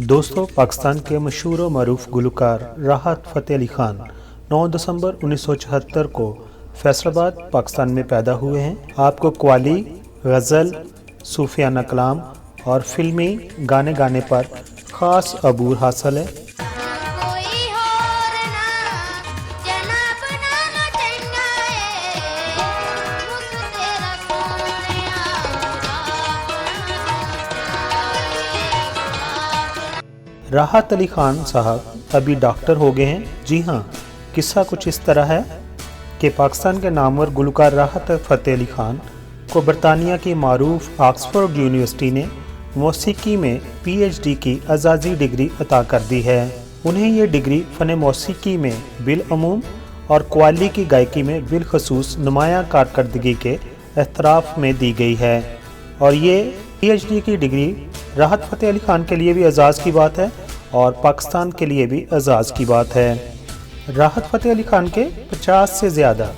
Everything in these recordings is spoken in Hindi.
दोस्तों, पाकिस्तान के मशहूर व मरूफ गुलकार राहत फ़तेह अली ख़ान 9 दिसंबर 1974 को फैसलाबाद पाकिस्तान में पैदा हुए हैं। आपको कव्वाली, गज़ल, सूफियाना कलाम और फिल्मी गाने गाने पर ख़ास अबूर हासिल है। राहत अली ख़ान साहब अभी डॉक्टर हो गए हैं। जी हाँ, किस्सा कुछ इस तरह है कि पाकिस्तान के नामवर गुलकार राहत फ़तेह अली ख़ान को बरतानिया की मारूफ ऑक्सफोर्ड यूनिवर्सिटी ने मौसीकी में PhD की एजाज़ी डिग्री अता कर दी है। उन्हें ये डिग्री फ़न मौसीकी में बिलअमूम और कव्वाली की गायकी में बिलखसूस नुमायाँ कारकर्दगी के एतराफ़ में दी गई है। और ये PhD की डिग्री राहत फ़तेह अली ख़ान के लिए भी एजाज़ की बात है और पाकिस्तान के लिए भी एजाज़ की बात है। राहत फ़तेह अली ख़ान के 50 से ज़्यादा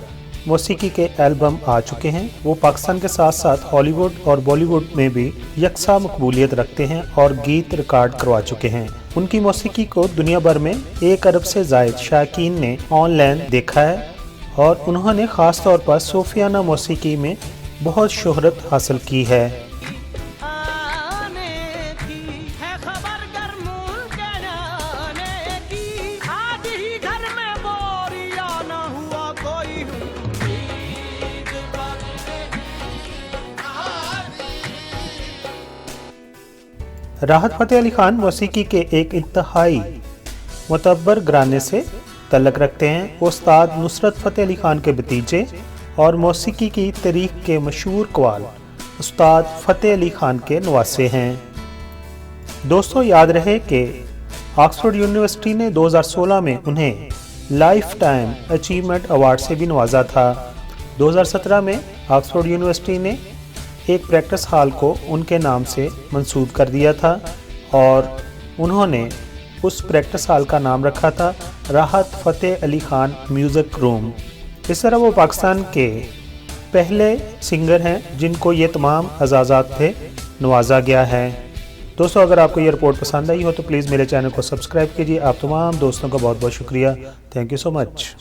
मौसीकी के एल्बम आ चुके हैं। वो पाकिस्तान के साथ साथ हॉलीवुड और बॉलीवुड में भी यकसा मकबूलियत रखते हैं और गीत रिकॉर्ड करवा चुके हैं। उनकी मौसीकी को दुनिया भर में 1 अरब से ज़ायद शायकीन ने ऑनलाइन देखा है और उन्होंने ख़ास तौर पर सूफियाना मौसीकी में बहुत शोहरत हासिल की है। राहत फ़तेह अली ख़ान मौसीकी के एक इंतहाई मुतब्बर घराने से तल्लक रखते हैं। उस्ताद नुसरत फ़तेह अली ख़ान के भतीजे और मौसीकी की तारीख़ के मशहूर कव्वाल उस्ताद फ़तेह अली ख़ान के नवासे हैं। दोस्तों, याद रहे कि ऑक्सफोर्ड यूनिवर्सिटी ने 2016 में उन्हें लाइफ टाइम अचीवमेंट अवार्ड से भी नवाजा था। 2017 में ऑक्सफोर्ड यूनिवर्सिटी ने एक प्रैक्टिस हॉल को उनके नाम से मंसूब कर दिया था और उन्होंने उस प्रैक्टिस हॉल का नाम रखा था राहत फ़तेह अली ख़ान म्यूज़िक रूम। इस तरह वो पाकिस्तान के पहले सिंगर हैं जिनको ये तमाम एजाज़ात से नवाजा गया है। दोस्तों, अगर आपको ये रिपोर्ट पसंद आई हो तो प्लीज़ मेरे चैनल को सब्सक्राइब कीजिए। आप तमाम दोस्तों का बहुत बहुत शुक्रिया। Thank you so much.